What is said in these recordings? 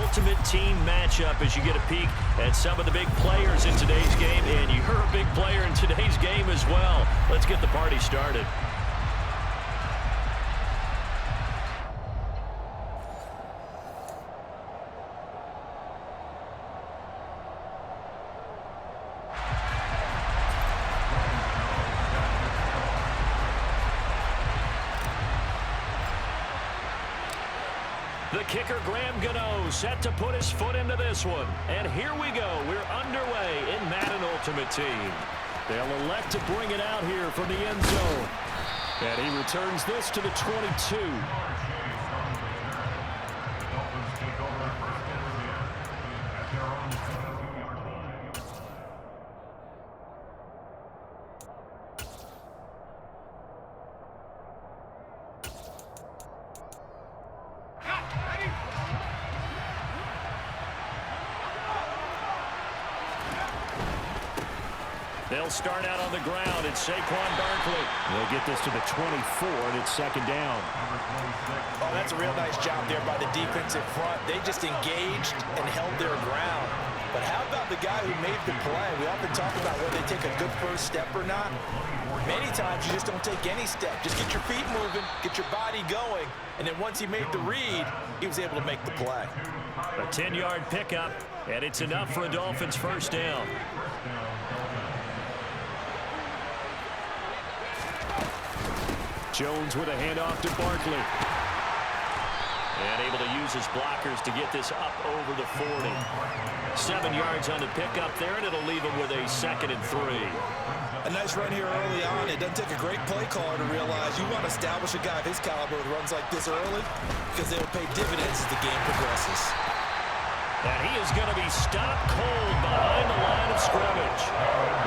ultimate team matchup as you get a peek at some of the big players in today's game, and you're a big player in today's game as well. Let's get the party started. The kicker, Graham Gano, set to put his foot into this one. And here we go. We're underway in Madden Ultimate Team. They'll elect to bring it out here from the end zone. And he returns this to the 22. They'll start out on the ground. It's Saquon Barkley. They'll get this to the 24, and it's second down. Oh, that's a real nice job there by the defensive front. They just engaged and held their ground. But how about the guy who made the play? We often talk about whether they take a good first step or not. Many times you just don't take any step. Just get your feet moving, get your body going, and then once he made the read, he was able to make the play. A 10-yard pickup, and it's enough for a Dolphins first down. Jones with a handoff to Barkley. And able to use his blockers to get this up over the 40. 7 yards on the pickup there, and it'll leave him with a 2nd and 3. A nice run here early on. It doesn't take a great play caller to realize you want to establish a guy of his caliber with runs like this early because they'll pay dividends as the game progresses. And he is going to be stopped cold behind the line of scrimmage.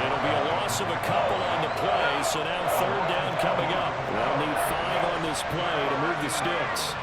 It'll be a loss of a couple on the play, so now third down coming up. They'll need 5 on this play to move the sticks.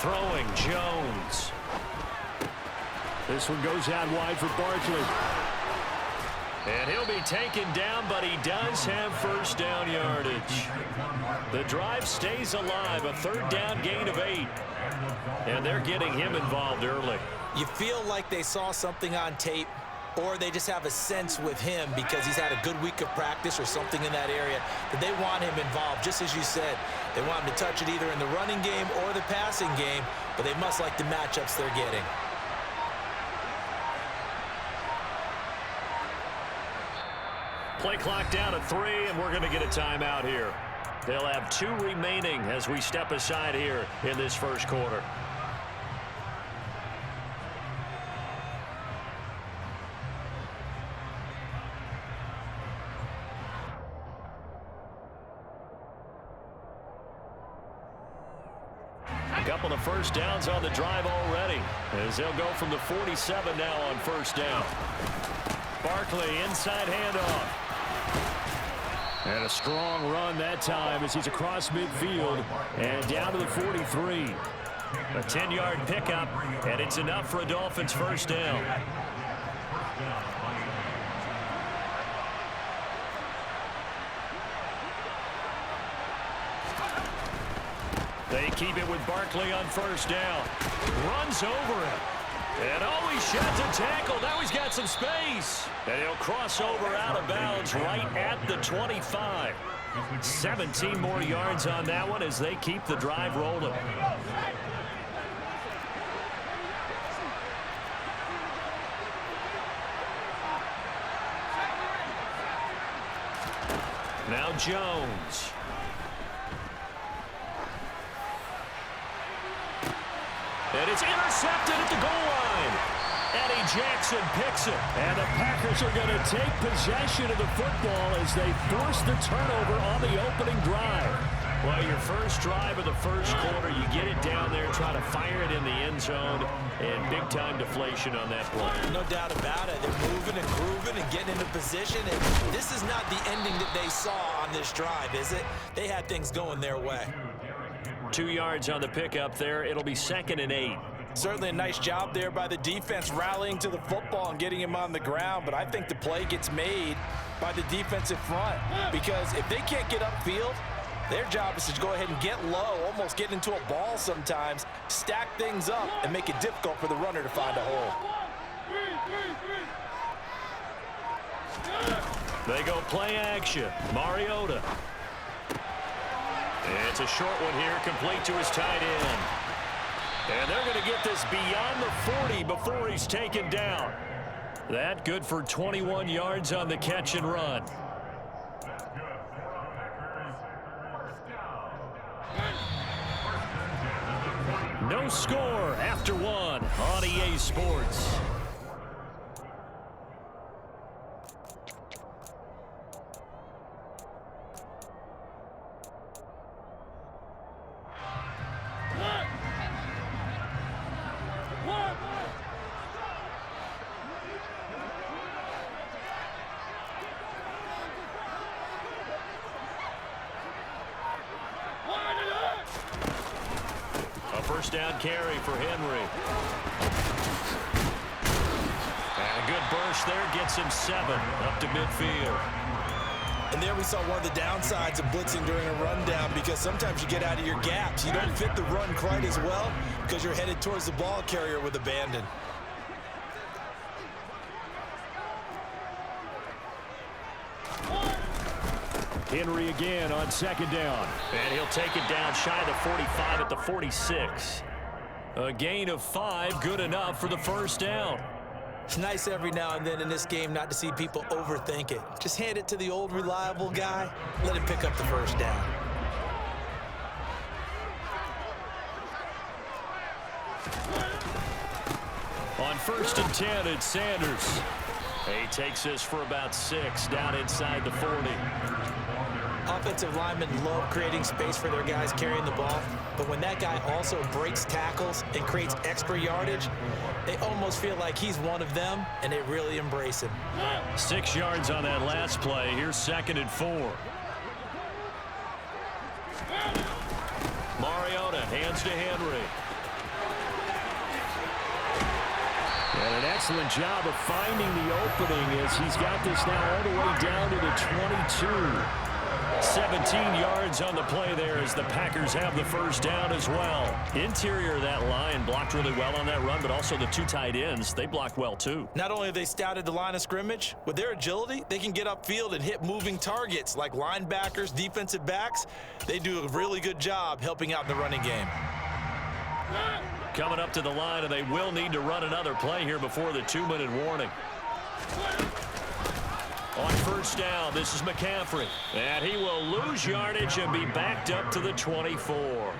Throwing Jones. This one goes out wide for Barkley. And he'll be taken down, but he does have first down yardage. The drive stays alive, a third down gain of 8. And they're getting him involved early. You feel like they saw something on tape, or they just have a sense with him because he's had a good week of practice or something in that area that they want him involved, just as you said. They want him to touch it either in the running game or the passing game, but they must like the matchups they're getting. Play clock down to 3, and we're going to get a timeout here. They'll have 2 remaining as we step aside here in this first quarter. A couple of first downs on the drive already, as they'll go from the 47 now on first down. Barkley inside handoff. And a strong run that time as he's across midfield and down to the 43. A 10-yard pickup, and it's enough for a Dolphins first down. They keep it with Barkley on first down. Runs over him. And always shot to tackle. Now he's got some space. And he'll cross over out of bounds right at the 25. 17 more yards on that one as they keep the drive rolling. Now Jones. And it's intercepted at the goal line. Eddie Jackson picks it. And the Packers are going to take possession of the football as they force the turnover on the opening drive. Well, your first drive of the first quarter, you get it down there, try to fire it in the end zone, and big-time deflation on that play. No doubt about it. They're moving and grooving and getting into position. And this is not the ending that they saw on this drive, is it? They had things going their way. 2 yards on the pickup there. It'll be 2nd and 8. Certainly a nice job there by the defense rallying to the football and getting him on the ground. But I think the play gets made by the defensive front. Because if they can't get upfield, Their job is to go ahead and get low, almost get into a ball sometimes, stack things up, and make it difficult for the runner to find a hole. They go play action. Mariota. It's a short one here, complete to his tight end. And they're going to get this beyond the 40 before he's taken down. That good for 21 yards on the catch and run. No score after one on EA Sports. First down carry for Henry. And a good burst there gets him 7 up to midfield. And there we saw one of the downsides of blitzing during a rundown, because sometimes you get out of your gaps. You don't fit the run quite as well because you're headed towards the ball carrier with abandon. Henry again on second down. And he'll take it down shy of the 45 at the 46. A gain of 5, good enough for the first down. It's nice every now and then in this game not to see people overthink it. Just hand it to the old reliable guy. Let him pick up the first down. On 1st and 10, it's Sanders. He takes this for about 6 down inside the 40. Offensive linemen love creating space for their guys carrying the ball, but when that guy also breaks tackles and creates extra yardage, they almost feel like he's one of them, and they really embrace him. 6 yards on that last play. Here's 2nd and 4. Mariota hands to Henry. And an excellent job of finding the opening as he's got this now all the way down to the 22. 17 yards on the play there as the Packers have the first down as well. Interior of that line blocked really well on that run, but also the 2 tight ends, they blocked well too. Not only have they scouted the line of scrimmage, with their agility, they can get upfield and hit moving targets like linebackers, defensive backs. They do a really good job helping out in the running game. Coming up to the line, and they will need to run another play here before the 2-minute warning. On first down, this is McCaffrey. And he will lose yardage and be backed up to the 24.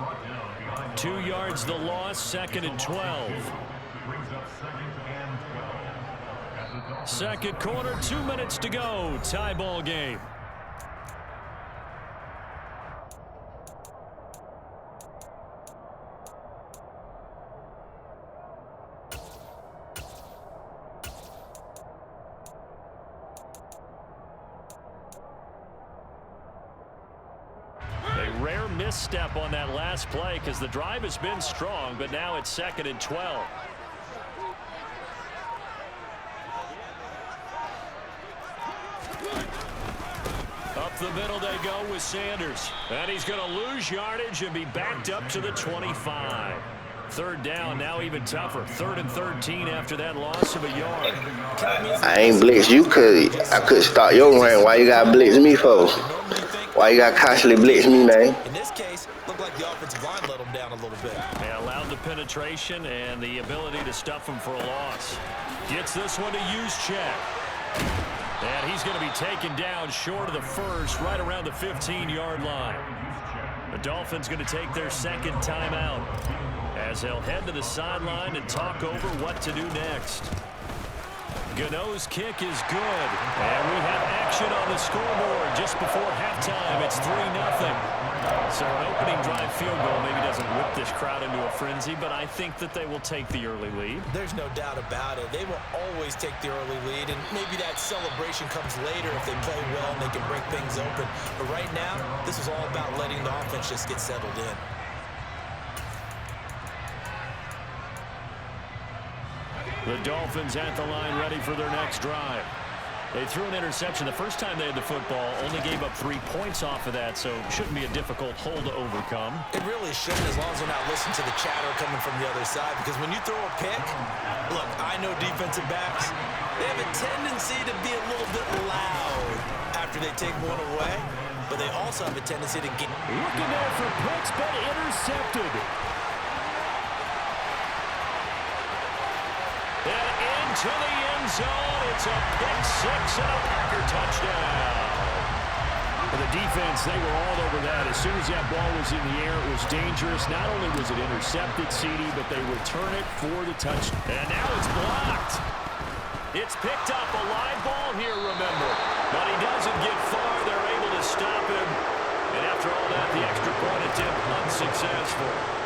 2 yards the loss, 2nd and 12. Second quarter, 2 minutes to go. Tie ball game. Rare misstep on that last play because the drive has been strong, but now it's 2nd and 12. Up the middle they go with Sanders. And he's going to lose yardage and be backed up to the 25. 3rd down, now even tougher. 3rd and 13 after that loss of a yard. I ain't blitzed you because I couldn't start your run. Why you got to blitz me for? Why you got to constantly blitz me, man? In this case, looked like the offensive line let him down a little bit. They allowed the penetration and the ability to stuff him for a loss. Gets this one to use check. And he's going to be taken down short of the first, right around the 15-yard line. The Dolphins going to take their 2nd timeout as they'll head to the sideline and talk over what to do next. Gano's kick is good. And we have action on the scoreboard just before halftime. It's 3-0. So an opening drive field goal maybe doesn't whip this crowd into a frenzy, but I think that they will take the early lead. There's no doubt about it. They will always take the early lead, and maybe that celebration comes later if they play well and they can break things open. But right now, this is all about letting the offense just get settled in. The Dolphins at the line ready for their next drive. They threw an interception the first time they had the football, only gave up 3 points off of that, so shouldn't be a difficult hole to overcome. It really shouldn't, as long as they're not listening to the chatter coming from the other side, because when you throw a pick, look, I know defensive backs, they have a tendency to be a little bit loud after they take one away, but they also have a tendency to get... Looking there for picks, but intercepted. And into the end zone, it's a pick-6 and a Packer touchdown. And the defense, they were all over that. As soon as that ball was in the air, it was dangerous. Not only was it intercepted, CD, but they return it for the touchdown. And now it's blocked. It's picked up, a live ball here, remember. But he doesn't get far. They're able to stop him. And after all that, the extra point attempt unsuccessful.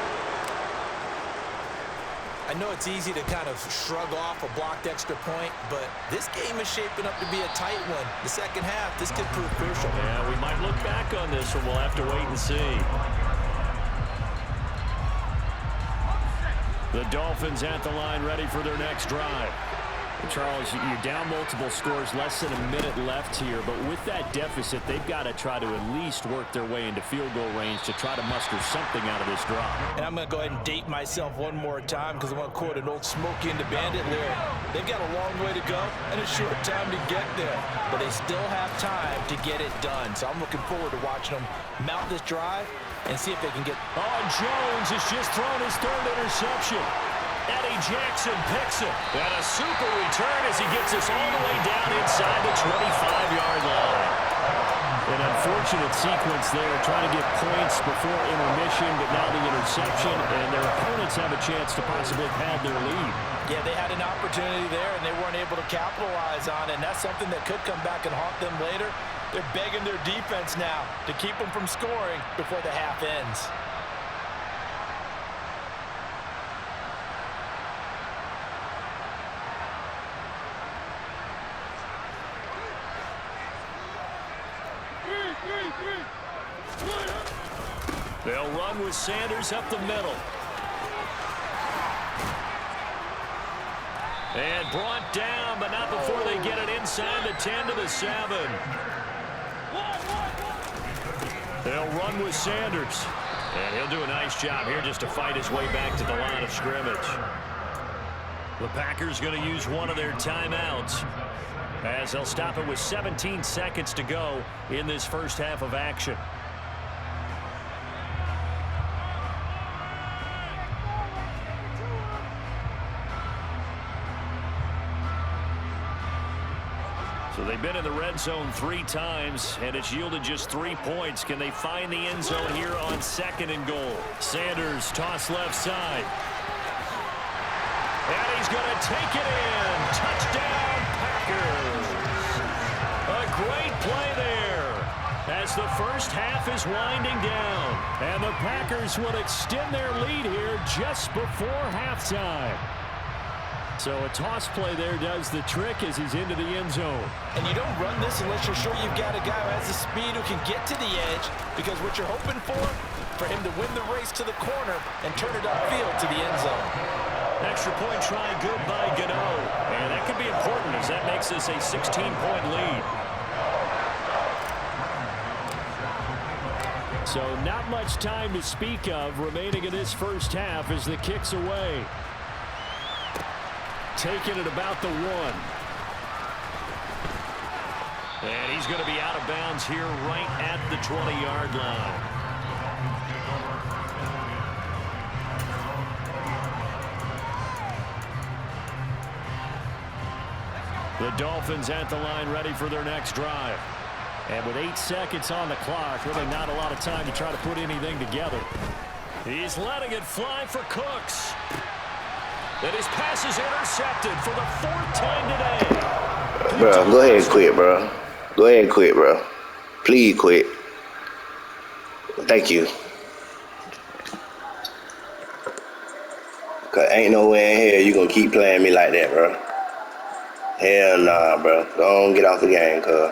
I know it's easy to kind of shrug off a blocked extra point, but this game is shaping up to be a tight one. The second half, this could prove crucial. Yeah, we might look back on this one. We'll have to wait and see. The Dolphins at the line, ready for their next drive. Charles, you're down multiple scores, less than a minute left here, but with that deficit, they've got to try to at least work their way into field goal range to try to muster something out of this drive. And I'm going to go ahead and date myself one more time because I want to quote an old Smokey and the Bandit lyric. They've got a long way to go and a short time to get there, but they still have time to get it done. So I'm looking forward to watching them mount this drive and see if they can get... Oh, Jones has just thrown his third interception. Eddie Jackson picks it. And a super return as he gets us all the way down inside the 25-yard line. An unfortunate sequence there, trying to get points before intermission, but now the interception, and their opponents have a chance to possibly pad their lead. Yeah, they had an opportunity there, and they weren't able to capitalize on it, and that's something that could come back and haunt them later. They're begging their defense now to keep them from scoring before the half ends. They'll run with Sanders up the middle. And brought down, but not before they get it inside the 10 to the 7. They'll run with Sanders. And he'll do a nice job here just to fight his way back to the line of scrimmage. The Packers going to use one of their timeouts, as they'll stop it with 17 seconds to go in this first half of action. So they've been in the red zone 3 times, and it's yielded just 3 points. Can they find the end zone here on 2nd and goal? Sanders, toss left side. And he's going to take it in. Touchdown, Packers. A great play there as the first half is winding down. And the Packers will extend their lead here just before halftime. So a toss play there does the trick as he's into the end zone. And you don't run this unless you're sure you've got a guy who has the speed who can get to the edge, because what you're hoping for him to win the race to the corner and turn it upfield to the end zone. Extra point try good by Gano. And that could be important as that makes this a 16-point lead. So not much time to speak of remaining in this first half as the kick's away. Taking it about the 1. And he's going to be out of bounds here right at the 20-yard line. The Dolphins at the line ready for their next drive. And with 8 seconds on the clock, really not a lot of time to try to put anything together. He's letting it fly for Cooks. And his pass is intercepted for the 4th time today. Bro, go ahead and quit, bro. Go ahead and quit, bro. Please quit. Thank you. Cause ain't no way in hell you gonna keep playing me like that, bro. Hell nah, bro. Go on, get off the game, cuz.